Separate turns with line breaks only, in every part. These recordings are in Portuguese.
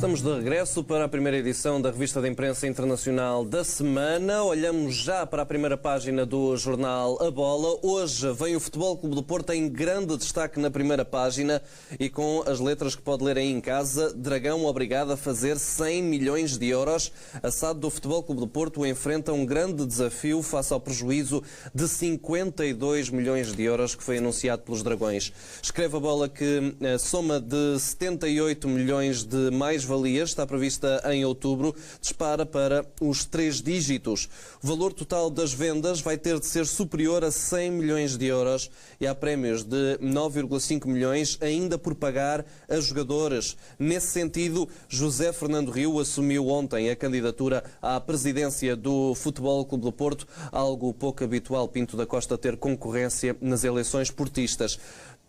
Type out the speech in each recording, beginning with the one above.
Estamos de regresso para a primeira edição da Revista de Imprensa Internacional da semana. Olhamos já para a primeira página do jornal A Bola. Hoje vem o Futebol Clube do Porto em grande destaque na primeira página e com as letras que pode ler aí em casa. Dragão obrigado a fazer 100 milhões de euros. A SAD do Futebol Clube do Porto enfrenta um grande desafio face ao prejuízo de 52 milhões de euros que foi anunciado pelos Dragões. Escreve a Bola que a soma de 78 milhões de mais-valias está prevista em outubro, dispara para os 3 dígitos. O valor total das vendas vai ter de ser superior a 100 milhões de euros e há prémios de 9,5 milhões ainda por pagar a jogadores. Nesse sentido, José Fernando Rio assumiu ontem a candidatura à presidência do Futebol Clube do Porto, algo pouco habitual Pinto da Costa ter concorrência nas eleições portistas.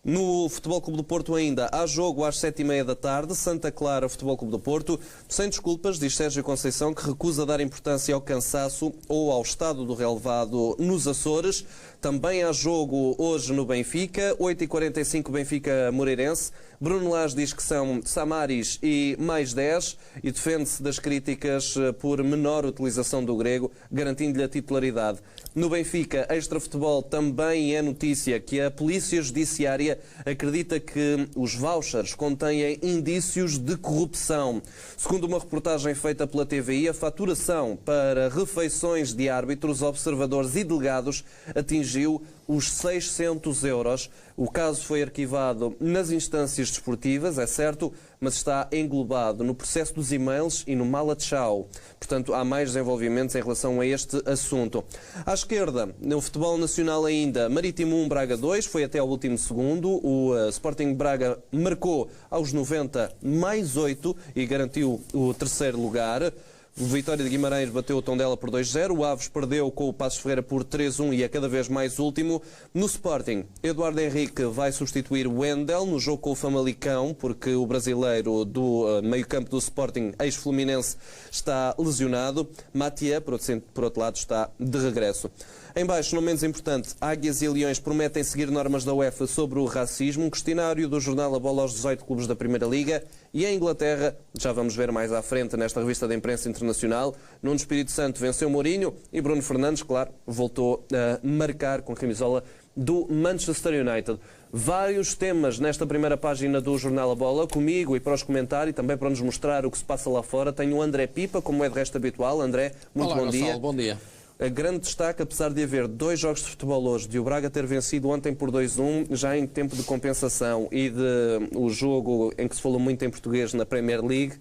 No Futebol Clube do Porto ainda há jogo às 7h30 da tarde, Santa Clara Futebol Clube do Porto. Sem desculpas, diz Sérgio Conceição, que recusa dar importância ao cansaço ou ao estado do relevado nos Açores. Também há jogo hoje no Benfica, 8h45 Benfica-Moreirense. Bruno Lage diz que são Samaris e mais 10 e defende-se das críticas por menor utilização do grego, garantindo-lhe a titularidade. No Benfica, Extra Futebol também é notícia que a Polícia Judiciária acredita que os vouchers contêm indícios de corrupção. Segundo uma reportagem feita pela TVI, a faturação para refeições de árbitros, observadores e delegados atingiu os 600 euros. O caso foi arquivado nas instâncias desportivas, é certo, mas está englobado no processo dos e-mails e no mala-tchau. Portanto, há mais desenvolvimentos em relação a este assunto. À esquerda, no futebol nacional ainda, Marítimo 1, Braga 2, foi até ao último segundo. O Sporting Braga marcou aos 90 mais 8 e garantiu o terceiro lugar. O Vitória de Guimarães bateu o Tondela por 2-0. O Aves perdeu com o Passos Ferreira por 3-1 e é cada vez mais último. No Sporting, Eduardo Henrique vai substituir o Wendel no jogo com o Famalicão, porque o brasileiro do meio-campo do Sporting, ex-fluminense, está lesionado. Mathieu, por outro lado, está de regresso. Em baixo, não menos importante, Águias e Leões prometem seguir normas da UEFA sobre o racismo. Um questionário do jornal A Bola aos 18 clubes da Primeira Liga. E em Inglaterra, já vamos ver mais à frente nesta revista da imprensa internacional, Nuno Espírito Santo venceu Mourinho e Bruno Fernandes, claro, voltou a marcar com a camisola do Manchester United. Vários temas nesta primeira página do jornal A Bola, comigo e para os comentários e também para nos mostrar o que se passa lá fora. Tenho o André Pipa, como é de resto habitual. André, muito
Olá,
bom dia.
Gonçalo, bom dia.
A grande destaque, apesar de haver 2 jogos de futebol hoje, de o Braga ter vencido ontem por 2-1, já em tempo de compensação, e de o jogo em que se falou muito em português na Premier League,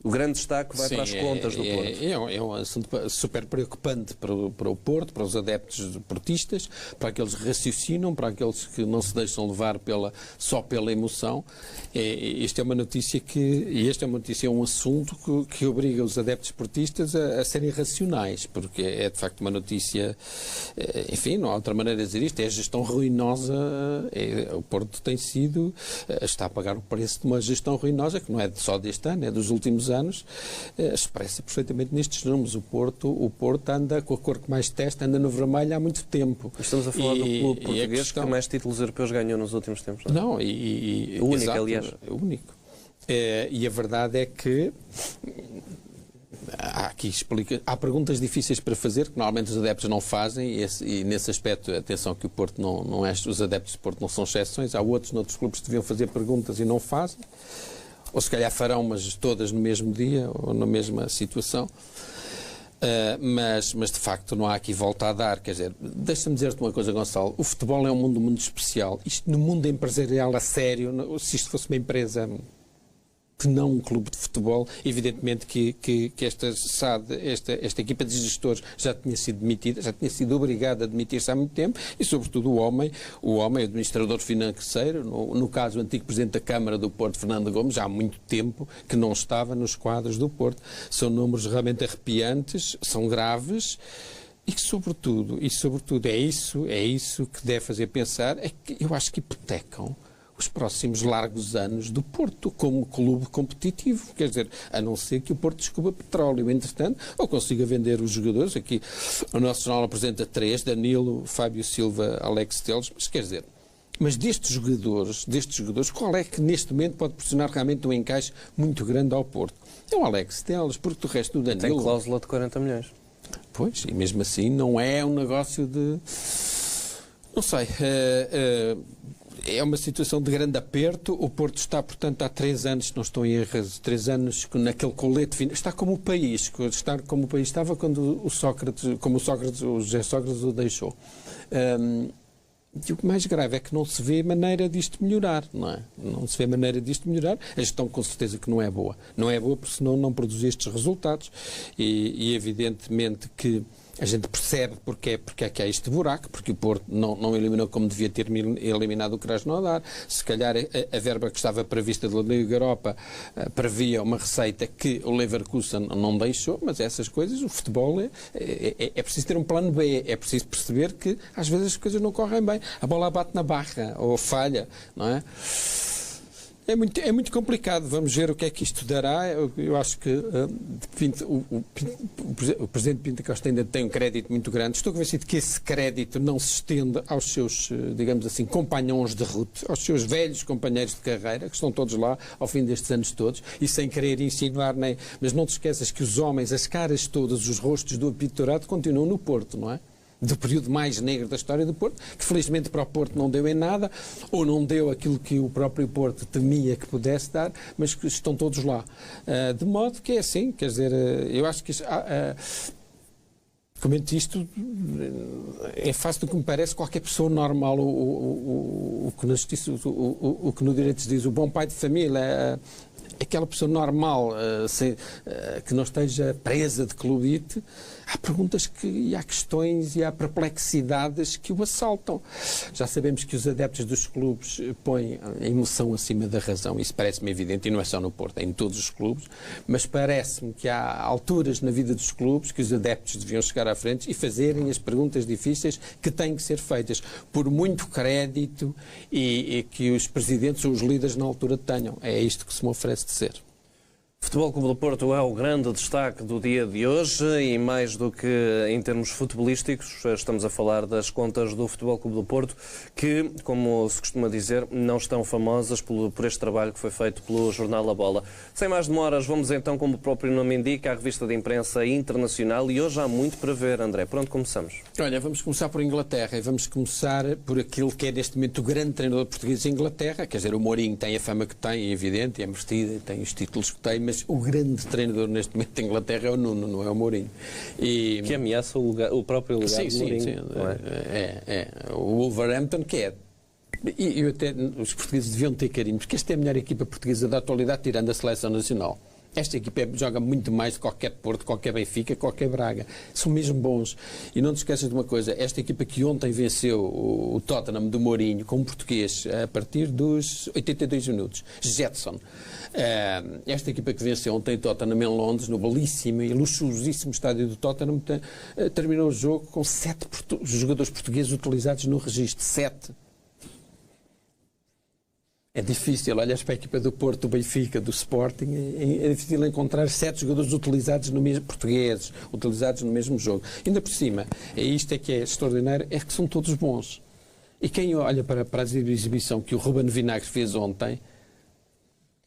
o grande destaque vai para as contas do Porto.
É um assunto super preocupante para o Porto, para os adeptos portistas, para aqueles que raciocinam, para aqueles que não se deixam levar só pela emoção. Esta é uma notícia é um assunto que obriga os adeptos portistas a serem racionais, porque é de facto uma notícia, enfim, não há outra maneira de dizer isto, é a gestão ruinosa. O Porto está a pagar o preço de uma gestão ruinosa, que não é só deste ano, é dos últimos anos, expressa perfeitamente nestes números. O Porto anda com a cor que mais testa, anda no vermelho há muito tempo.
Estamos a falar do clube português que mais títulos europeus ganhou nos últimos tempos.
Não,
o único,
exato,
aliás.
O único. E a verdade é que há perguntas difíceis para fazer, que normalmente os adeptos não fazem, e nesse aspecto, atenção que o Porto não é, os adeptos do Porto não são exceções. Há outros noutros clubes que deviam fazer perguntas e não fazem. Ou se calhar farão, mas todas no mesmo dia, ou na mesma situação. Mas de facto não há aqui volta a dar. Quer dizer, deixa-me dizer-te uma coisa, Gonçalo. O futebol é um mundo muito especial. Isto no mundo empresarial a sério, se isto fosse uma empresa que não um clube de futebol, evidentemente que esta SAD, esta equipa de gestores já tinha sido demitida, já tinha sido obrigada a demitir-se há muito tempo, e sobretudo o homem, o administrador financeiro, no caso o antigo Presidente da Câmara do Porto, Fernando Gomes, já há muito tempo que não estava nos quadros do Porto. São números realmente arrepiantes, são graves, e sobretudo é isso que deve fazer pensar, é que eu acho que hipotecam os próximos largos anos do Porto como clube competitivo. Quer dizer, a não ser que o Porto descubra petróleo, entretanto, ou consiga vender os jogadores. Aqui o nosso jornal apresenta 3, Danilo, Fábio Silva, Alex Telles, mas quer dizer, Mas destes jogadores, qual é que neste momento pode proporcionar realmente um encaixe muito grande ao Porto? É o Alex Telles, porque o resto do Danilo...
Tem cláusula de 40 milhões.
Pois, e mesmo assim não é um negócio de... Não sei, é uma situação de grande aperto. O Porto está, portanto, há 3 anos, se não estou em erro, 3 anos naquele colete final. Está como o país, estava quando o José Sócrates o deixou. E o mais grave é que não se vê maneira disto melhorar, não é? Não se vê maneira disto melhorar. A gestão, com certeza, que não é boa. Não é boa porque senão não produz estes resultados. E evidentemente que a gente percebe porque é que há este buraco, porque o Porto não eliminou como devia ter eliminado o Krasnodar. Se calhar a verba que estava prevista da Liga Europa previa uma receita que o Leverkusen não deixou, mas essas coisas, o futebol é preciso ter um plano B, é preciso perceber que às vezes as coisas não correm bem. A bola bate na barra ou falha, não é? É muito complicado. Vamos ver o que é que isto dará. Eu acho que o Presidente Pinto Costa ainda tem um crédito muito grande. Estou convencido que esse crédito não se estende aos seus, digamos assim, companhões de ruta, aos seus velhos companheiros de carreira, que estão todos lá ao fim destes anos todos, e sem querer insinuar nem... Mas não te esqueças que os homens, as caras todas, os rostos do apito-dourado continuam no Porto, não é? Do período mais negro da história do Porto, que felizmente para o Porto não deu em nada, ou não deu aquilo que o próprio Porto temia que pudesse dar, mas que estão todos lá. De modo que é assim, quer dizer, eu acho que comento isto, é fácil do que me parece qualquer pessoa normal, o que na justiça, o que no direito se diz, o bom pai de família, aquela pessoa normal, que não esteja presa de clubite. Há perguntas e há questões e há perplexidades que o assaltam. Já sabemos que os adeptos dos clubes põem a emoção acima da razão. Isso parece-me evidente, e não é só no Porto, é em todos os clubes, mas parece-me que há alturas na vida dos clubes que os adeptos deviam chegar à frente e fazerem as perguntas difíceis que têm que ser feitas, por muito crédito e que os presidentes ou os líderes na altura tenham. É isto que se me oferece de ser.
Futebol Clube do Porto é o grande destaque do dia de hoje e mais do que em termos futebolísticos, estamos a falar das contas do Futebol Clube do Porto que, como se costuma dizer, não estão famosas por este trabalho que foi feito pelo jornal A Bola. Sem mais demoras, vamos então, como o próprio nome indica, à revista de imprensa internacional e hoje há muito para ver, André. Por onde começamos?
Olha, vamos começar por Inglaterra e vamos começar por aquilo que é neste momento o grande treinador português em Inglaterra, quer dizer, o Mourinho tem a fama que tem, é evidente, é merecida, tem os títulos que tem, mas o grande treinador neste momento em Inglaterra é o Nuno, não é o Mourinho.
Que ameaça o próprio lugar do Mourinho.
Sim. O Wolverhampton, que é... E até os portugueses deviam ter carinho, porque esta é a melhor equipa portuguesa da atualidade, tirando a seleção nacional. Esta equipa joga muito mais de qualquer Porto, qualquer Benfica, qualquer Braga. São mesmo bons. E não te esqueças de uma coisa, esta equipa que ontem venceu o Tottenham do Mourinho, com um português, a partir dos 82 minutos, Jetson. Esta equipa que venceu ontem o Tottenham em Londres, no belíssimo e luxuosíssimo estádio do Tottenham, terminou o jogo com 7 jogadores portugueses utilizados no registro. 7. É difícil, olhas para a equipa do Porto, do Benfica, do Sporting, é difícil encontrar 7 jogadores utilizados no mesmo, portugueses, utilizados no mesmo jogo. Ainda por cima, isto é que é extraordinário, é que são todos bons. E quem olha para a exibição que o Ruben Vinagre fez ontem,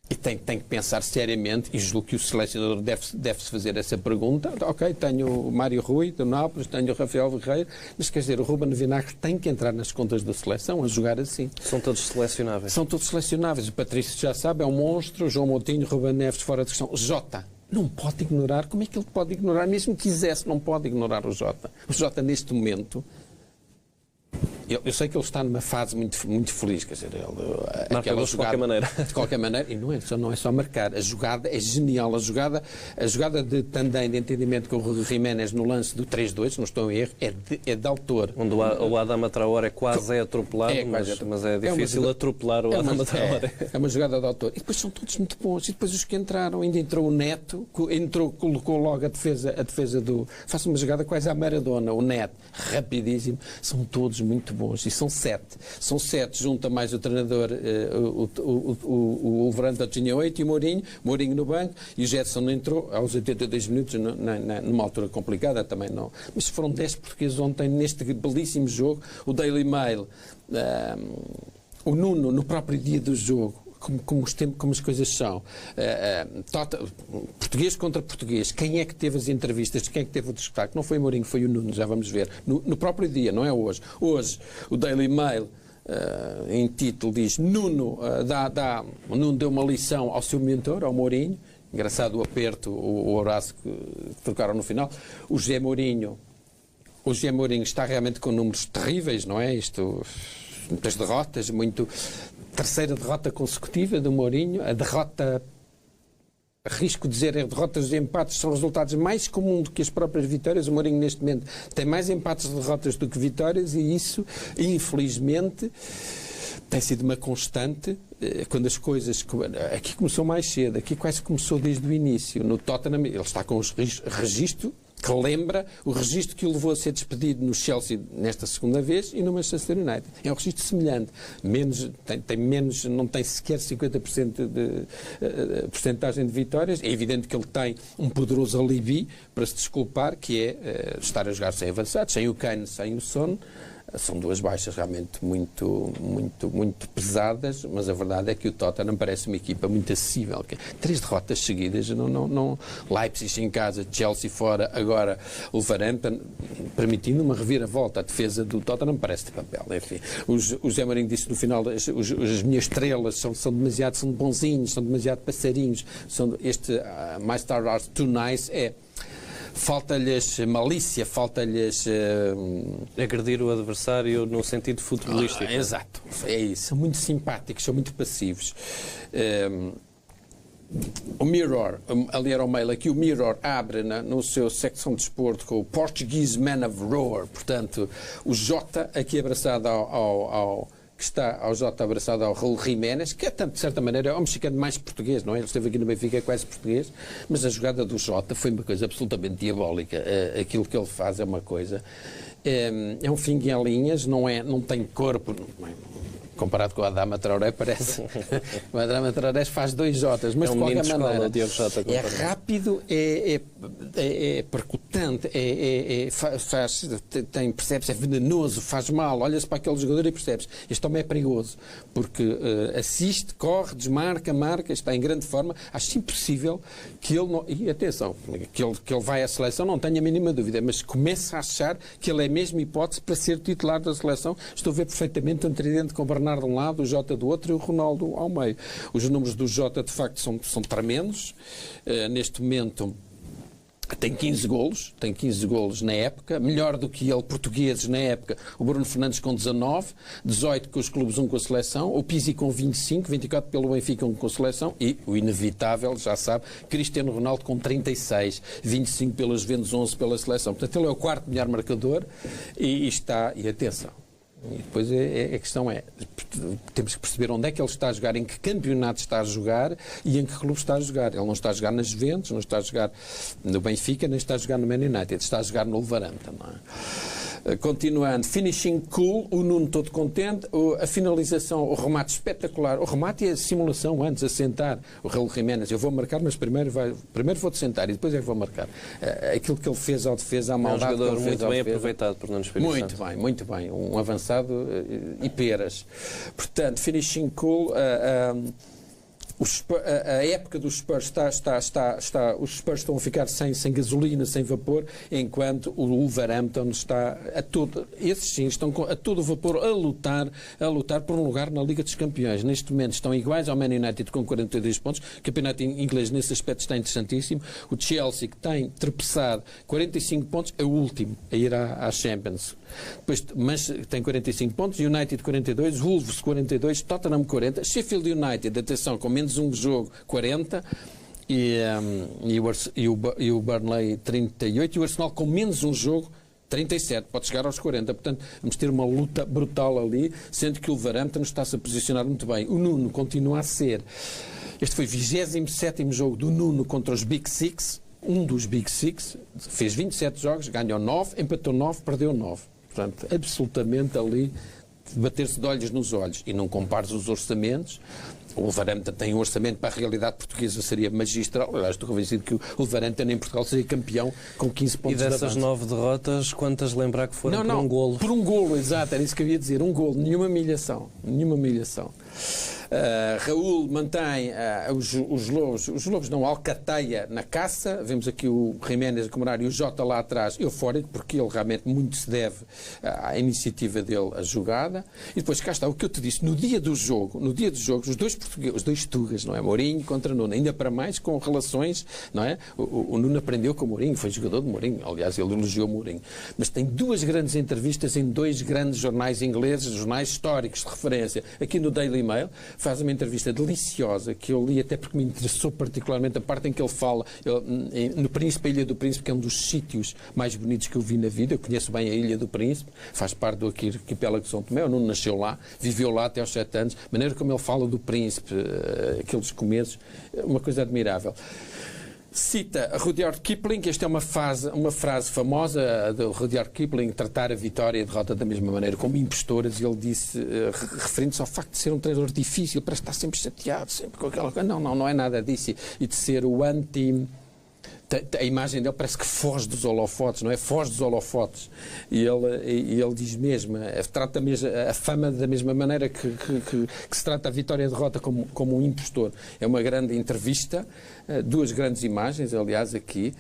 e tem que pensar seriamente, e julgo que o selecionador deve-se fazer essa pergunta. Ok, tenho o Mário Rui, do Nápoles, tenho o Rafael Ferreira, mas quer dizer, o Ruben Vinagre tem que entrar nas contas da seleção a jogar assim.
São todos selecionáveis.
São todos selecionáveis. O Patrício já sabe, é um monstro. O João Moutinho, Ruben Neves fora de questão. Jota não pode ignorar. Como é que ele pode ignorar? Mesmo que quisesse, não pode ignorar o Jota. O Jota, neste momento... Eu sei que ele está numa fase muito feliz, quer dizer,
marca gols de qualquer maneira.
De qualquer maneira, e não é só marcar, a jogada é genial, a jogada de tandem, de entendimento com o Jiménez no lance do 3-2, não estou em erro, é de autor.
Onde o Adama Traoré quase é atropelado, mas é difícil atropelar o Adama Traoré.
É uma jogada de autor. E depois são todos muito bons, e depois os que entraram, ainda entrou o Neto, colocou logo a defesa do... Faz uma jogada quase à Maradona, o Neto, rapidíssimo, são todos muito bons, e são 7. São 7, junta mais o treinador, o Wolverhampton tinha 8 e o Mourinho no banco, e o Jetson não entrou aos 82 minutos, numa altura complicada também não. Mas foram 10 portugueses ontem neste belíssimo jogo. O Daily Mail o Nuno, no próprio dia do jogo, como as coisas são, português contra português, quem é que teve as entrevistas, quem é que teve o destaque? Não foi o Mourinho, foi o Nuno, já vamos ver. No próprio dia, não é hoje. Hoje, o Daily Mail, em título, diz: Nuno, o Nuno deu uma lição ao seu mentor, ao Mourinho. Engraçado o aperto, o abraço que trocaram no final. O José Mourinho está realmente com números terríveis, não é? Muitas derrotas, terceira derrota consecutiva do Mourinho. A derrota, arrisco dizer, derrotas e empates são resultados mais comuns do que as próprias vitórias. O Mourinho, neste momento, tem mais empates e derrotas do que vitórias, e isso, infelizmente, tem sido uma constante. Quando as coisas... Aqui começou mais cedo, aqui quase começou desde o início. No Tottenham, ele está com um registro que lembra o registro que o levou a ser despedido no Chelsea nesta segunda vez e no Manchester United. É um registro semelhante. Não tem sequer 50% de porcentagem de vitórias. É evidente que ele tem um poderoso alibi para se desculpar, que é estar a jogar sem avançados, sem o Kane, sem o Son. São duas baixas realmente muito pesadas, mas a verdade é que o Tottenham parece uma equipa muito acessível. 3 derrotas seguidas, Leipzig em casa, Chelsea fora, agora o Wolverhampton, permitindo uma reviravolta. A defesa do Tottenham parece de papel. Enfim, o Zé Mourinho disse no final: as minhas estrelas são bonzinhos, são demasiado passarinhos. My stars are too nice. Falta-lhes malícia, falta-lhes...
agredir o adversário no sentido futebolístico.
Exato, é isso. São muito simpáticos, são muito passivos. O Mirror, ali era o mail aqui, o Mirror abre no seu secção de desporto com o Portuguese Man of Roar, portanto, o Jota aqui abraçado que está ao Jota abraçado ao Raul Jiménez, que é, de certa maneira, é um mexicano mais português, não é? Ele esteve aqui no Benfica, é quase português, mas a jogada do Jota foi uma coisa absolutamente diabólica. Aquilo que ele faz é uma coisa... É um fingue em linhas, não tem corpo... Comparado com o Adama Traoré, parece. O Adama Traoré faz 2 Jotas, mas de qualquer maneira é rápido, é percutante, percebe-se, é venenoso, faz mal. Olha-se para aquele jogador e percebe-se. Este homem é perigoso, porque assiste, corre, desmarca, marca, está em grande forma. Acho impossível que ele não... E atenção, que ele vai à seleção, não tenho a mínima dúvida, mas começa a achar que ele é mesmo hipótese para ser titular da seleção. Estou a ver perfeitamente um tridente com o Bernardo de um lado, o Jota do outro e o Ronaldo ao meio. Os números do Jota, de facto, são tremendos. Neste momento tem 15 golos na época, melhor do que ele, portugueses na época, o Bruno Fernandes com 19, 18 com os clubes, 1 com a seleção, o Pizzi com 25, 24 pelo Benfica, 1 com a seleção, e o inevitável, já sabe, Cristiano Ronaldo com 36, 25 pelas Juventus, 11 pela seleção. Portanto, ele é o 4º melhor marcador e atenção. E depois a questão temos que perceber onde é que ele está a jogar, em que campeonato está a jogar e em que clube está a jogar. Ele não está a jogar nas Juventus, não está a jogar no Benfica, nem está a jogar no Man United, está a jogar no Wolverhampton, não é? Continuando, finishing cool, o Nuno todo contente, a finalização, o remate espetacular, o remate e a simulação antes, a sentar, o Raul Jiménez, eu vou marcar, mas primeiro vou-te sentar e depois é que vou marcar. Aquilo que ele fez ao defesa, a maldade que ele fez ao defesa.
Muito bem aproveitado por Nuno Espírito Santo.
Muito bem, um avançado e peras. Portanto, finishing cool, a época dos Spurs os Spurs estão a ficar sem gasolina, sem vapor, enquanto o Wolverhampton está esses sim estão a todo vapor a lutar por um lugar na Liga dos Campeões. Neste momento estão iguais ao Man United com 42 pontos. O campeonato inglês nesse aspecto está interessantíssimo. O Chelsea, que tem tropeçado 45 pontos, é o último a ir à Champions. Depois, mas tem 45 pontos, United 42, Wolves 42, Tottenham 40, Sheffield United, atenção, com menos um jogo 40 e o Burnley 38 e o Arsenal com menos um jogo 37, pode chegar aos 40, portanto vamos ter uma luta brutal ali, sendo que o Wolverhampton está-se a posicionar muito bem. O Nuno continua a ser, este foi o 27º jogo do Nuno contra os Big Six, um dos Big Six, fez 27 jogos, ganhou 9, empatou 9, perdeu 9. Portanto, absolutamente ali bater-se de olhos nos olhos e não compares os orçamentos. O Wolverhampton tem um orçamento para a realidade portuguesa, seria magistral. Aliás, estou convencido que o Wolverhampton em Portugal seria campeão com 15 pontos de avanço.
E dessas 9 derrotas, quantas lembrar que foram por um golo?
Por um golo, exato, era isso que eu ia dizer. Um golo, nenhuma humilhação. Raul mantém os Lobos não, Alcateia na caça. Vemos aqui o Jiménez a comemorar e o Jota lá atrás eufórico, porque ele realmente muito se deve à iniciativa dele, a jogada. E depois cá está o que eu te disse, no dia do jogo, os dois portugueses, os dois Tugas, não é? Mourinho contra Nuno, ainda para mais com relações, não é? O Nuno aprendeu com o Mourinho, foi jogador de Mourinho, aliás, ele elogiou Mourinho. Mas tem 2 grandes entrevistas em 2 grandes jornais ingleses, jornais históricos de referência. Aqui no Daily Mail faz uma entrevista deliciosa, que eu li até porque me interessou particularmente a parte em que ele fala no Príncipe, a Ilha do Príncipe, que é um dos sítios mais bonitos que eu vi na vida. Eu conheço bem a Ilha do Príncipe, faz parte do arquipélago de São Tomé. O Nuno nasceu lá, viveu lá até aos 7 anos. A maneira como ele fala do Príncipe, aqueles começos, uma coisa admirável. Cita Rudyard Kipling, esta é uma frase famosa de Rudyard Kipling, tratar a vitória e a derrota da mesma maneira, como impostoras, e ele disse, referindo-se ao facto de ser um treinador difícil, para estar sempre chateado, sempre com aquela coisa. Não é nada disso, e de ser o anti... A imagem dele parece que foge dos holofotes, não é? Foge dos holofotes. E ele diz mesmo, trata mesmo a fama da mesma maneira que se trata a vitória e a derrota como um impostor. É uma grande entrevista, 2 grandes imagens, aliás, aqui.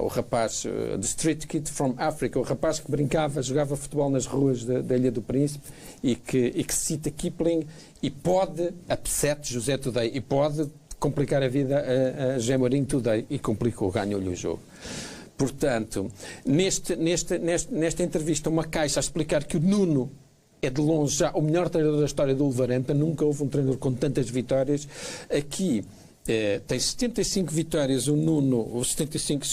O rapaz, The Street Kid from Africa, o rapaz que brincava, jogava futebol nas ruas da Ilha do Príncipe e que cita Kipling e pode, upset José Today, e pode complicar a vida a José Mourinho Today, e complicou, ganhou-lhe o jogo. Portanto, nesta entrevista, uma caixa a explicar que o Nuno é de longe já o melhor treinador da história do Wolverhampton, nunca houve um treinador com tantas vitórias. Aqui tem 75 vitórias, o Nuno, 75,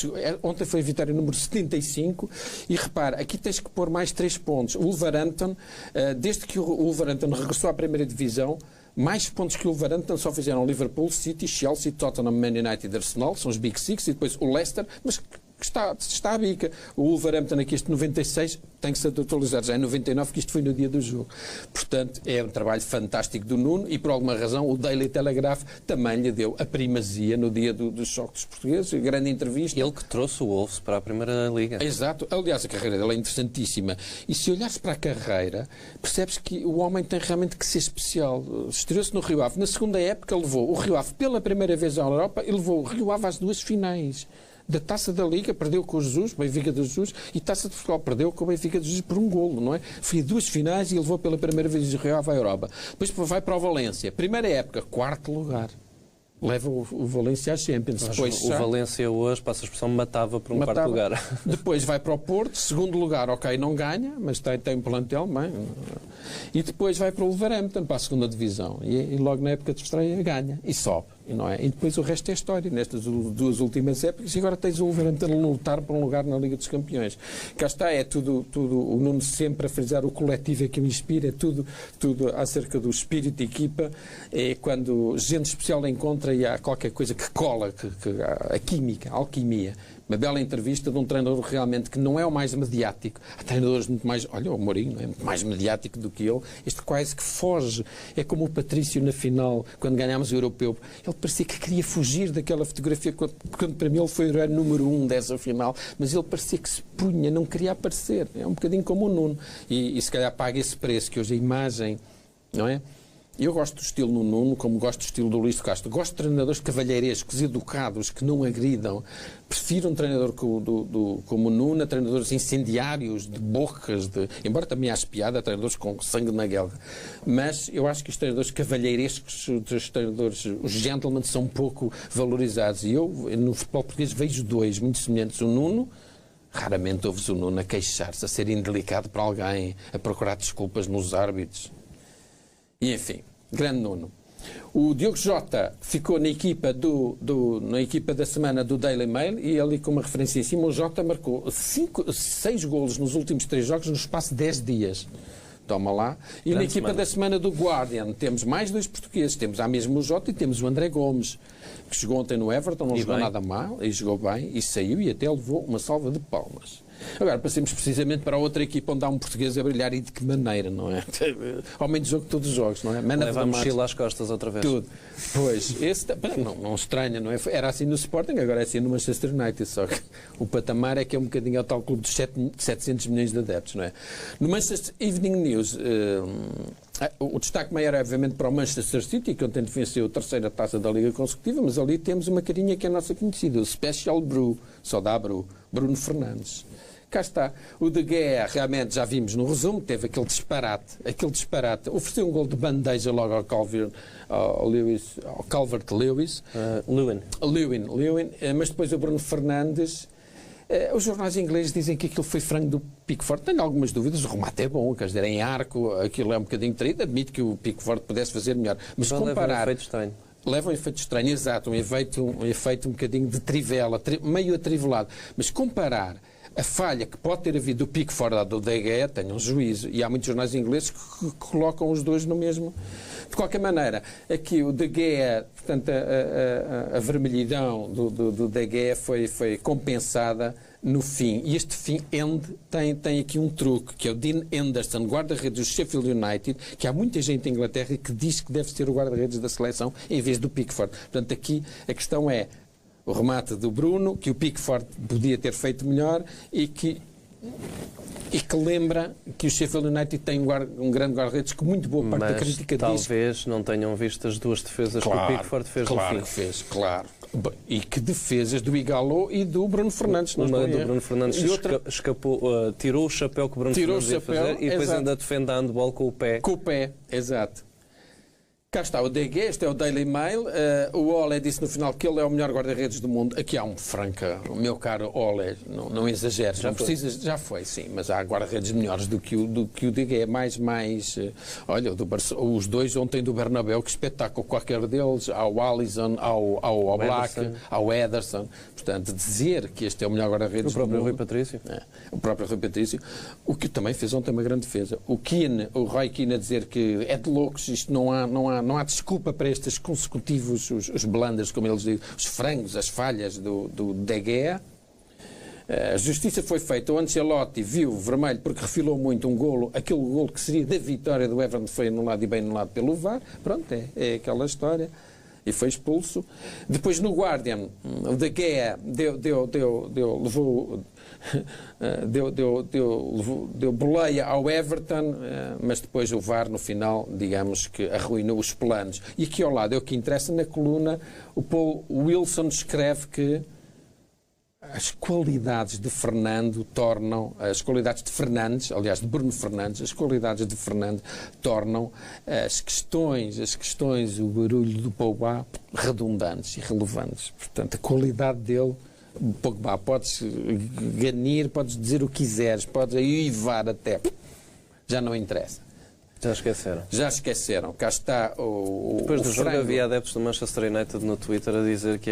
ontem foi a vitória número 75, e repara, aqui tens que pôr mais 3 pontos. O Wolverhampton, desde que o Wolverhampton regressou à primeira divisão, mais pontos que o Wolverhampton só fizeram Liverpool, City, Chelsea, Tottenham, Man United e Arsenal, são os Big Six, e depois o Leicester, mas que está à bica. O Wolverhampton aqui, este 96, tem que ser atualizado, já é 99, que isto foi no dia do jogo. Portanto, é um trabalho fantástico do Nuno, e por alguma razão o Daily Telegraph também lhe deu a primazia no dia do choque dos portugueses, grande entrevista.
Ele que trouxe o Wolves para a Primeira Liga.
Exato. Aliás, a carreira dele é interessantíssima. E se olhares para a carreira, percebes que o homem tem realmente que ser especial. Estreou-se no Rio Ave. Na segunda época, levou o Rio Ave pela primeira vez à Europa, e levou o Rio Ave às 2 finais. Da Taça da Liga, perdeu com o Jesus, Benfica de Jesus, e Taça de Portugal, perdeu com o Benfica de Jesus por um golo, não é? Foi a 2 finais e levou pela primeira vez o Rio Ave à Europa. Depois vai para o Valência. Primeira época, 4º lugar. Leva o Valência à Champions. Depois,
o Valência hoje, passa a expressão, matava por um 4º lugar.
Depois vai para o Porto, 2º lugar, ok, não ganha, mas tem um plantel, bem. E depois vai para o Wolverhampton, para a 2ª divisão. E logo na época de estreia ganha e sobe. E, não é? E depois o resto é história, nestas 2 últimas épocas, e agora tens o Wolverhampton a lutar por um lugar na Liga dos Campeões. Cá está, é tudo o Nuno sempre a frisar, o coletivo é que o inspira, é tudo acerca do espírito de equipa, é quando gente especial encontra e há qualquer coisa que cola, a química, a alquimia. Uma bela entrevista de um treinador realmente que não é o mais mediático. Há treinadores muito mais... Olha, o Mourinho é muito mais mediático do que ele. Este quase que foge. É como o Patrício na final, quando ganhámos o Europeu. Ele parecia que queria fugir daquela fotografia, quando para mim ele foi o herói número 1 dessa final. Mas ele parecia que se punha, não queria aparecer. É um bocadinho como o Nuno. E se calhar paga esse preço, que hoje a imagem... Não é? Eu gosto do estilo no Nuno, como gosto do estilo do Luís de Castro. Gosto de treinadores cavalheirescos, educados, que não agridam. Prefiro um treinador como o Nuno a treinadores incendiários, de bocas, embora também haja piada, treinadores com sangue na guelra. Mas eu acho que os treinadores cavalheirescos, os treinadores, os gentlemen, são pouco valorizados. E eu, no futebol português, vejo 2 muito semelhantes. O Nuno... Raramente ouves o Nuno a queixar-se, a ser indelicado para alguém, a procurar desculpas nos árbitros. E, enfim, grande Nuno. O Diogo Jota ficou na equipa, na equipa da semana do Daily Mail, e ali com uma referência em cima, o Jota marcou 6 golos nos últimos 3 jogos no espaço de 10 dias. Toma lá. E grande na equipa semana da semana do Guardian temos mais 2 portugueses. Temos mesmo o Jota e temos o André Gomes, que chegou ontem no Everton, não jogou nada mal, e jogou bem, e saiu e até levou uma salva de palmas. Agora, passemos precisamente para outra equipa onde há um português a brilhar e de que maneira, não é? Ao menos jogo de todos os jogos, não é?
Leva a mochila às costas outra vez.
Tudo. Pois, esse não estranha, não é? Era assim no Sporting, agora é assim no Manchester United, só que o patamar é que é um bocadinho ao tal clube dos 700 milhões de adeptos, não é? No Manchester Evening News, o destaque maior é obviamente para o Manchester City, que ontem venceu a terceira taça da Liga consecutiva, mas ali temos uma carinha que é a nossa conhecida, o Special Brew, só dá Brew, Bruno Fernandes. Cá está. O De Gea, realmente, já vimos no resumo, teve aquele disparate. Ofereceu um gol de bandeja logo ao Calvert-Lewin. Lewin. Mas depois o Bruno Fernandes... Os jornais ingleses dizem que aquilo foi frango do Pickford. Tenho algumas dúvidas. O remate é bom, quer dizer, em arco, aquilo é um bocadinho traído. Admito que o Pickford pudesse fazer melhor. Mas comparar...
Leva um efeito estranho.
Leva um efeito estranho, exato. Um efeito um bocadinho de trivela, meio atrivelado. Mas comparar a falha que pode ter havido do Pickford à do De Gea, tenham juízo. E há muitos jornais ingleses que colocam os dois no mesmo. De qualquer maneira, aqui o De Gea, portanto, a vermelhidão do De Gea foi compensada no fim. E este fim tem aqui um truque, que é o Dean Henderson, guarda-redes do Sheffield United, que há muita gente em Inglaterra que diz que deve ser o guarda-redes da seleção em vez do Pickford. Portanto, aqui a questão é o remate do Bruno, que o Pickford podia ter feito melhor e que lembra que o Sheffield United tem um grande guarda-redes que muito boa parte da crítica diz...
talvez não tenham visto as duas defesas que o Pickford fez no fim.
Claro que fez, claro. E que defesas do Igalo e do Bruno Fernandes.
Uma do Bruno Fernandes escapou, tirou o chapéu que o Bruno Fernandes ia fazer e depois ainda defende a handball com o pé.
Com o pé, exato. Cá está o De Gea, este é o Daily Mail. O Ole disse no final que ele é o melhor guarda-redes do mundo. Aqui há um franca, o meu caro Ole, não exageres. Já foi, sim, mas há guarda-redes melhores do que o De Gea. Olha, os dois ontem do Bernabéu, que espetáculo, qualquer deles, ao Alisson, ao Black, ao Ederson. Portanto, dizer que este é o melhor guarda-redes do mundo...
O próprio Rui Patrício.
O próprio Rui Patrício. O que também fez ontem uma grande defesa. O Roy Keane a dizer que é de loucos, isto não há desculpa para estes consecutivos, os blunders, como eles dizem, os frangos, as falhas do De Gea. A justiça foi feita. O Ancelotti viu vermelho porque refilou muito um golo. Aquele golo que seria da vitória do Everton foi anulado e bem anulado pelo VAR. Pronto, é aquela história. E foi expulso. Depois no Guardian, o De Gea deu boleia ao Everton, mas depois o VAR no final, digamos que arruinou os planos. E aqui ao lado é o que interessa na coluna, o Paul Wilson escreve que as qualidades de Fernando tornam, as qualidades de Fernandes, aliás, de Bruno Fernandes, as qualidades de Fernando tornam as questões, o barulho do Pogba redundantes e relevantes. Portanto, a qualidade dele, Pogba, podes ganir, podes dizer o que quiseres, podes uivar até, já não interessa. Já esqueceram. Cá está
Depois do jogo havia adeptos do Manchester United no Twitter a dizer que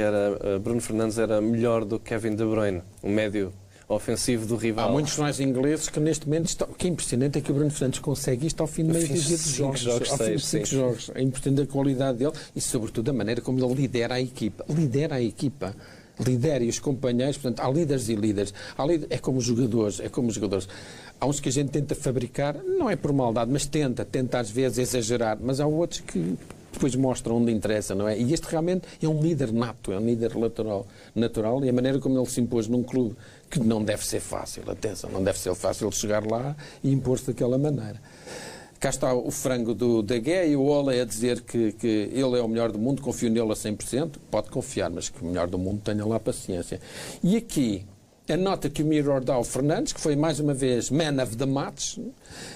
Bruno Fernandes era melhor do que Kevin De Bruyne, o médio ofensivo do rival.
Há muitos jornais ingleses que neste momento estão... O que é impressionante é que o Bruno Fernandes consegue isto ao fim de meio dúzia de jogos. Ao fim de 5 jogos. É impressionante a qualidade dele e, sobretudo, a maneira como ele lidera a equipa. Lidera os companheiros, portanto, há líderes e líderes. É como os jogadores. Há uns que a gente tenta fabricar, não é por maldade, mas tenta às vezes exagerar, mas há outros que depois mostram onde interessa, não é? E este realmente é um líder nato, é um líder natural, e a maneira como ele se impôs num clube que não deve ser fácil, atenção, não deve ser fácil chegar lá e impor-se daquela maneira. Cá está o frango do De Gea e o Ole a dizer que ele é o melhor do mundo, confio nele a 100%, pode confiar, mas que o melhor do mundo tenha lá paciência. E aqui, a nota que o Mirror dá ao Fernandes, que foi mais uma vez man of the match,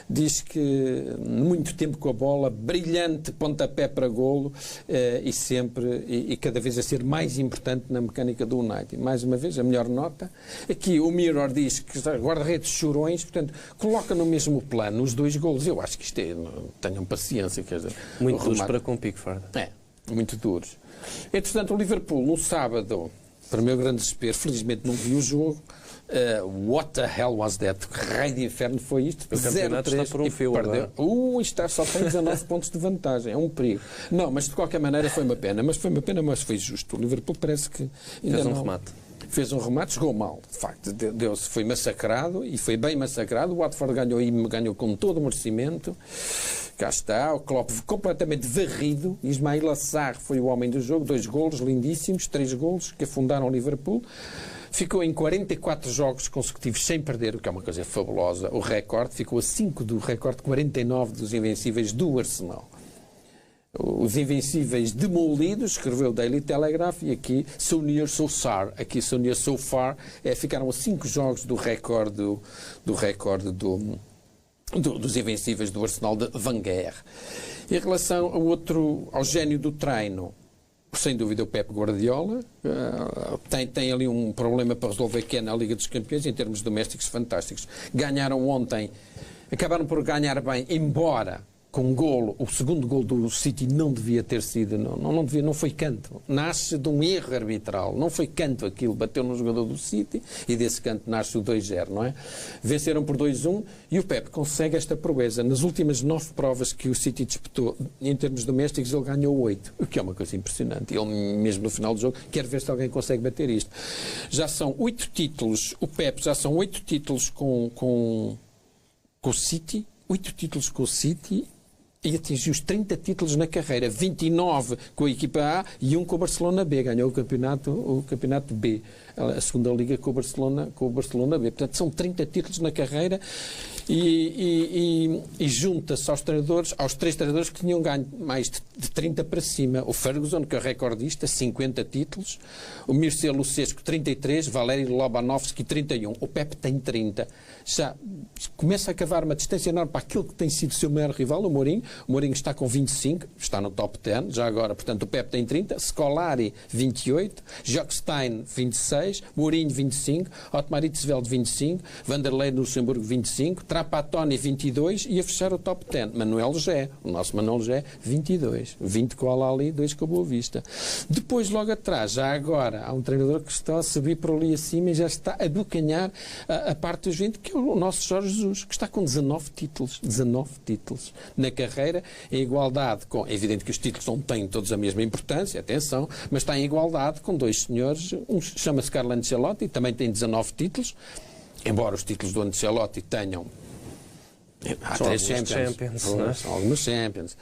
diz que muito tempo com a bola, brilhante pontapé para golo e cada vez a ser mais importante na mecânica do United. Mais uma vez, a melhor nota. Aqui o Mirror diz que guarda-redes chorões, portanto, coloca no mesmo plano os dois golos. Eu acho que isto tenham paciência. Quer dizer,
muito duros para com o Pickford.
Muito duros. Entretanto, o Liverpool, no sábado, para o meu grande desespero, felizmente não vi o jogo. What the hell was that? Que raio de inferno foi isto?
O campeonato está por um fio agora.
Só tem 19 pontos de vantagem. É um perigo. Não, mas de qualquer maneira foi uma pena. Mas foi justo. O Liverpool parece que...
Fez um remate.
fez um remate, jogou mal, de facto, foi massacrado e foi bem massacrado. O Watford ganhou com todo o merecimento. Cá está, o Klopp completamente varrido. Ismail Assar foi o homem do jogo, 2 golos lindíssimos, 3 golos que afundaram o Liverpool. Ficou em 44 jogos consecutivos sem perder, o que é uma coisa fabulosa. O recorde ficou a 5 do recorde 49 dos invencíveis do Arsenal. Os invencíveis demolidos, escreveu o Daily Telegraph, e aqui so near so far, aqui so near so far, ficaram a 5 jogos do recorde dos invencíveis do Arsenal de Wenger. Em relação ao gênio do treino, sem dúvida o Pep Guardiola, tem ali um problema para resolver, que é na Liga dos Campeões, em termos domésticos fantásticos. Ganharam ontem, acabaram por ganhar bem, embora com um golo, o segundo golo do City não devia ter sido, não foi canto. Nasce de um erro arbitral, não foi canto aquilo, bateu no jogador do City e desse canto nasce o 2-0, não é? Venceram por 2-1 e o Pep consegue esta proeza. Nas últimas 9 provas que o City disputou, em termos domésticos, ele ganhou 8, o que é uma coisa impressionante. Ele, mesmo no final do jogo, quer ver se alguém consegue bater isto. Já são 8 títulos, o Pep já são 8 títulos com o City, 8 títulos com o City, e atingiu os 30 títulos na carreira, 29 com a equipa A e 1 com o Barcelona B. Ganhou o campeonato B, a segunda liga com o Barcelona B. Portanto, são 30 títulos na carreira e junta-se aos 3 treinadores que tinham ganho mais de 30 para cima. O Ferguson, que é o recordista, 50 títulos. O Mircea Lucescu, 33. Valéry Lobanovski, 31. O Pep tem 30. Já começa a cavar uma distância enorme para aquele que tem sido o seu maior rival, o Mourinho. O Mourinho está com 25, está no top 10, já agora, portanto, o Pep tem 30, Scolari, 28, Jockstein, 26, Mourinho, 25, Otmar Hitzfeld, 25, Vanderlei Luxemburgo, 25, Trapattoni, 22 e a fechar o top 10, Manuel Gé, o nosso Manuel Gé, 22, 20 com o Al-Ahly, 2 com a Boa Vista. Depois, logo atrás, já agora, há um treinador que está a subir por ali acima e já está a abocanhar a parte dos 20, que é o nosso Jorge Jesus, que está com 19 títulos na carreira, em igualdade com... É evidente que os títulos não têm todos a mesma importância, atenção, mas está em igualdade com 2 senhores, um chama-se Carlo Ancelotti, também tem 19 títulos, embora os títulos do Ancelotti tenham... Há 3 Champions. São algumas Champions.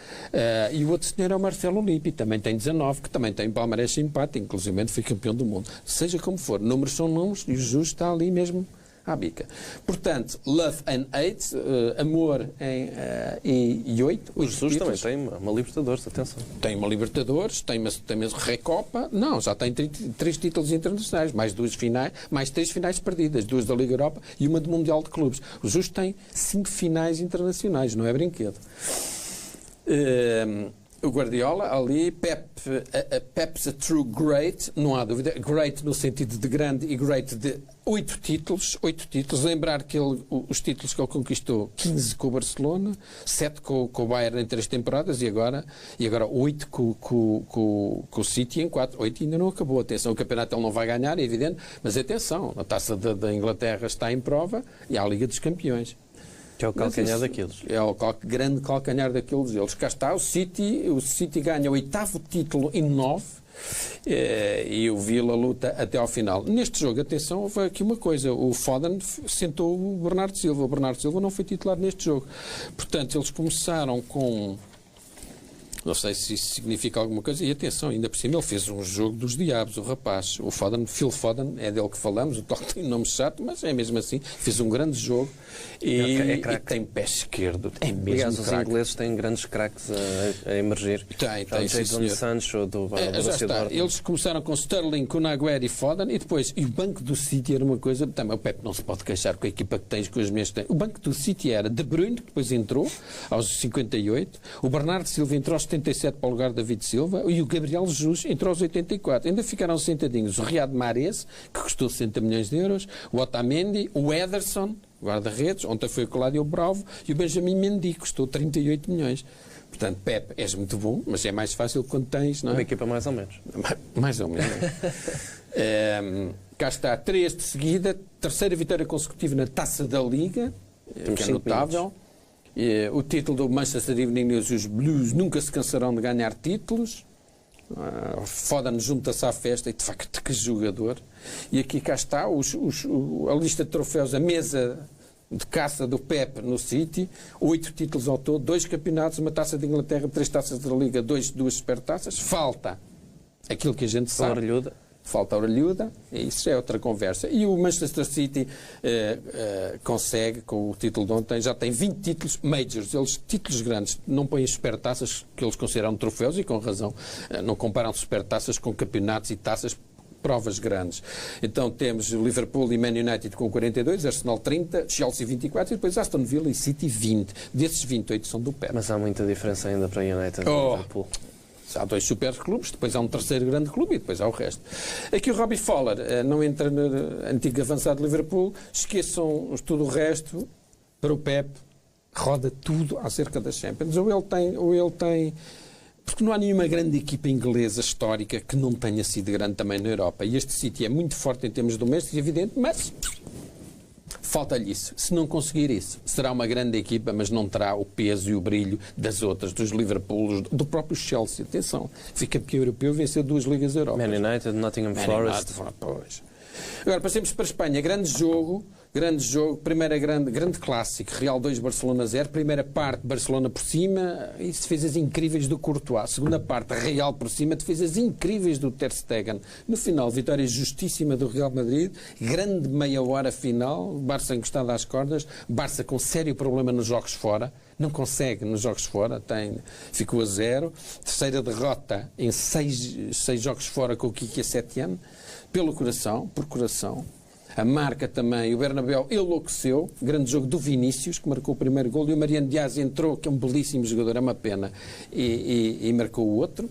E o outro senhor é o Marcelo Lippi, também tem 19, que também tem palmarés simpático, inclusive foi campeão do mundo. Seja como for, números são números e o Jesus está ali mesmo à bica. Portanto, Love and Hate, amor e 8.
O Jesus também tem uma Libertadores, atenção.
Tem uma Libertadores, tem uma Recopa, não, já tem 3 títulos internacionais, mais 2 finais, mais 3 finais perdidas, 2 da Liga Europa e uma do Mundial de Clubes. O Jesus tem 5 finais internacionais, não é brinquedo. O Guardiola, ali, Pep's a true great, não há dúvida, great no sentido de grande e great de 8 títulos. Lembrar que os títulos que ele conquistou, 15 com o Barcelona, 7 com o Bayern em 3 temporadas e agora 8 com o City em 4. 8 ainda não acabou. Atenção, o campeonato ele não vai ganhar, é evidente, mas atenção, a taça da Inglaterra está em prova e há a Liga dos Campeões.
Que é o calcanhar daqueles.
É o grande calcanhar daqueles deles. Cá está, o City ganha o 8º título em 9 e o Villa luta até ao final. Neste jogo, atenção, houve aqui uma coisa. O Foden sentou o Bernardo Silva. O Bernardo Silva não foi titular neste jogo. Portanto, eles começaram com... Não sei se isso significa alguma coisa. E atenção, ainda por cima, ele fez um jogo dos diabos, o rapaz. O Foden, Phil Foden, é dele que falamos. O toque tem um nome chato, mas é mesmo assim. Fez um grande jogo e tem pé esquerdo. É mesmo
aliás, os ingleses têm grandes craques a emergir.
Tem, sim,
Jadon Sancho do
já está. Eles começaram com Sterling, com Agüero e Foden e o banco do City era uma coisa... Também o Pep não se pode queixar com a equipa que tens, com as mesmas que tem. O banco do City era De Bruyne, que depois entrou aos 58. O Bernardo Silva entrou aos 77 para o lugar de David Silva e o Gabriel Jesus entrou aos 84. Ainda ficaram sentadinhos o Riyad Mahrez, que custou 60 milhões de euros, o Otamendi, o Ederson, guarda-redes, ontem foi o Cláudio Bravo, e o Benjamin Mendy, que custou 38 milhões. Portanto, Pep, és muito bom, mas é mais fácil quando tens... Não é?
Uma equipa mais ou menos.
Mais ou menos. Cá está, 3 de seguida, 3ª vitória consecutiva na Taça da Liga, que é notável. O título do Manchester Evening News, os Blues nunca se cansarão de ganhar títulos. Foden junta-se à festa e, de facto, que jogador. E aqui cá está a lista de troféus, a mesa de caça do Pep no City, 8 títulos ao todo, 2 campeonatos, uma taça de Inglaterra, 3 taças da Liga, 2 supertaças. Falta aquilo que a gente sabe. Falta a orelhuda, e isso já é outra conversa. E o Manchester City consegue, com o título de ontem, já tem 20 títulos majors, eles títulos grandes, não põem supertaças que eles consideram troféus, e com razão, não comparam supertaças com campeonatos e taças, provas grandes. Então temos Liverpool e Man United com 42, Arsenal 30, Chelsea 24 e depois Aston Villa e City 20. Desses 28 são do Pep.
Mas há muita diferença ainda para a United e Liverpool.
Há 2 super clubes, depois há um terceiro grande clube e depois há o resto. Aqui o Robbie Fowler não entra no antigo avançado de Liverpool. Esqueçam tudo o resto. Para o Pep, roda tudo acerca das Champions. Ou ele tem... Porque não há nenhuma grande equipa inglesa histórica que não tenha sido grande também na Europa. E este City é muito forte em termos domésticos, evidente, mas... falta-lhe isso. Se não conseguir isso, será uma grande equipa, mas não terá o peso e o brilho das outras, dos Liverpool, do próprio Chelsea. Atenção, fica porque o europeu venceu 2 Ligas Europa.
Man United, Nottingham Forest.
Agora, passemos para a Espanha. Grande jogo, primeira grande clássico, Real 2, Barcelona 0, primeira parte, Barcelona por cima, e defesas incríveis do Courtois, segunda parte, Real por cima, defesas incríveis do Ter Stegen. No final, vitória justíssima do Real Madrid, grande meia hora final, Barça encostado às cordas, Barça com sério problema nos jogos fora, não consegue nos jogos fora, ficou a 0, terceira derrota em 6 jogos fora com o Kiki a 7 anos, por coração. A marca também, o Bernabéu enlouqueceu, grande jogo do Vinícius, que marcou o primeiro gol, e o Mariano Diaz entrou, que é um belíssimo jogador, é uma pena, e marcou o outro.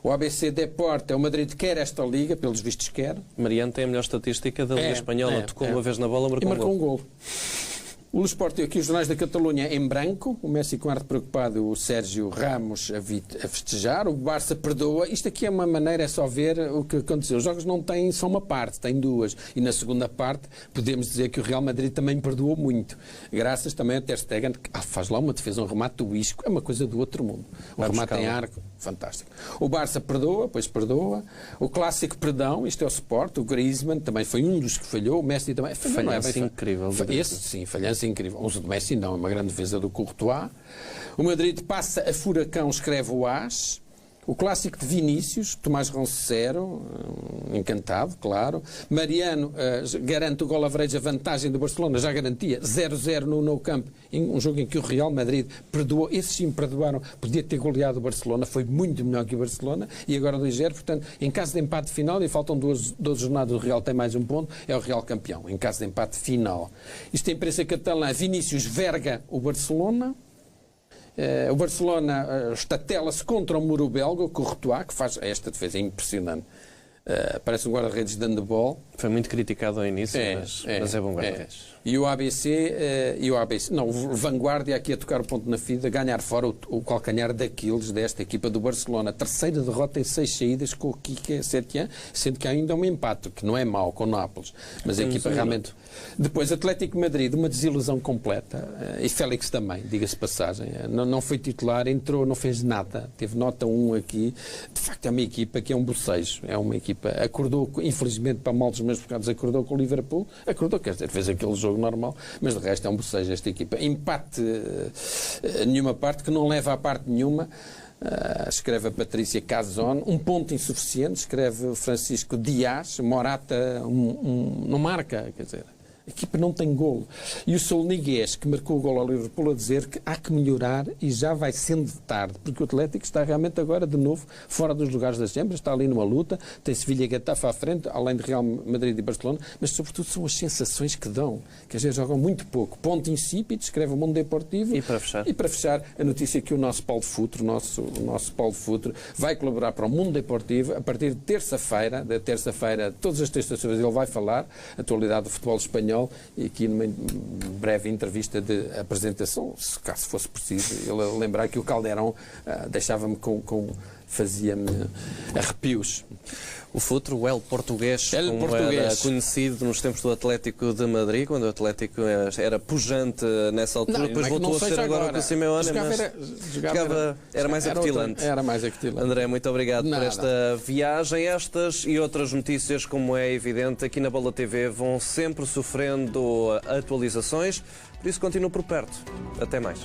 O ABC Deporte, o Madrid quer esta Liga, pelos vistos quer.
Mariano tem a melhor estatística da Liga Espanhola, tocou uma vez na bola, marcou
um gol. O Sport, aqui os jornais da Catalunha em branco, o Messi com ar de preocupado, o Sérgio Ramos a festejar, o Barça perdoa. Isto aqui é uma maneira, é só ver o que aconteceu. Os jogos não têm só uma parte, têm 2. E na segunda parte podemos dizer que o Real Madrid também perdoou muito. Graças também a Ter Stegen, que faz lá uma defesa, um remate do Isco, é uma coisa do outro mundo. O remate em arco, fantástico. O Barça perdoa, pois perdoa. O clássico perdão, isto é o Sport, o Griezmann também foi um dos que falhou, o Messi também.
Falhança incrível.
Esse sim, falhança incrível. O do Messi não, é uma grande defesa do Courtois. O Madrid passa a furacão, escreve o As. O clássico de Vinícius, Tomás Roncero, encantado, claro. Mariano garante o gol average, a vantagem do Barcelona, já garantia 0-0 no Nou Camp, um jogo em que o Real Madrid perdoou, esses sim perdoaram, podia ter goleado o Barcelona, foi muito melhor que o Barcelona, e agora 2-0, portanto, em caso de empate final, e faltam 12 jornadas, o Real tem mais um ponto, é o Real campeão, em caso de empate final. Isto é a imprensa catalã, Vinícius verga o Barcelona. O Barcelona estatela-se contra o muro belga, o Courtois, que faz esta defesa, é impressionante. Parece um guarda-redes de handball.
Foi muito criticado ao início, mas é bom guarda-redes.
E o ABC, não, o Vanguardia aqui a tocar o ponto na fida, ganhar fora o calcanhar daqueles desta equipa do Barcelona. Terceira derrota em 6 saídas com o Kike Setien, sendo que há ainda um empate, que não é mau, com o Nápoles. Mas a equipa realmente... Depois, Atlético Madrid, uma desilusão completa. E Félix também, diga-se passagem. Não foi titular, entrou, não fez nada. Teve nota 1 aqui. De facto, é uma equipa que é um bocejo. É uma equipa... Acordou, infelizmente, para mal dos meus pecados, acordou com o Liverpool. Acordou, quer dizer, fez aquele jogo normal, mas de resto é um bocejo esta equipa. Empate nenhuma parte, que não leva a parte nenhuma. Escreve a Patrícia Cazón, um ponto insuficiente, escreve o Francisco Dias, Morata não marca, quer dizer, a equipa não tem golo. E o Solnigués, que marcou o golo ao Liverpool, a dizer que há que melhorar e já vai sendo tarde, porque o Atlético está realmente agora, de novo, fora dos lugares das Champions, está ali numa luta, tem Sevilha e Getafe à frente, além de Real Madrid e Barcelona, mas sobretudo são as sensações que dão, que às vezes jogam muito pouco. Ponto insípido, escreve o Mundo Deportivo.
E para fechar,
a notícia que o nosso Paulo Futre, o nosso Paulo Futre, vai colaborar para o Mundo Deportivo a partir de terça-feira, todas as terças-feiras ele vai falar, a atualidade do futebol espanhol, e aqui numa breve entrevista de apresentação, se caso fosse preciso, ele lembrar que o Calderón deixava-me com fazia-me arrepios.
O futuro, o El Português,
El
como
Português.
era conhecido nos tempos do Atlético de Madrid, quando o Atlético era pujante nessa altura,
Não,
depois
não é que
voltou
não
a ser
seja
agora com o Simeone,
Jogava
era mais apetilante.
Era mais apetilante.
André, muito obrigado por
Nada.
esta viagem. Estas e outras notícias, como é evidente, aqui na Bola TV vão sempre sofrendo atualizações, por isso continuo por perto. Até mais.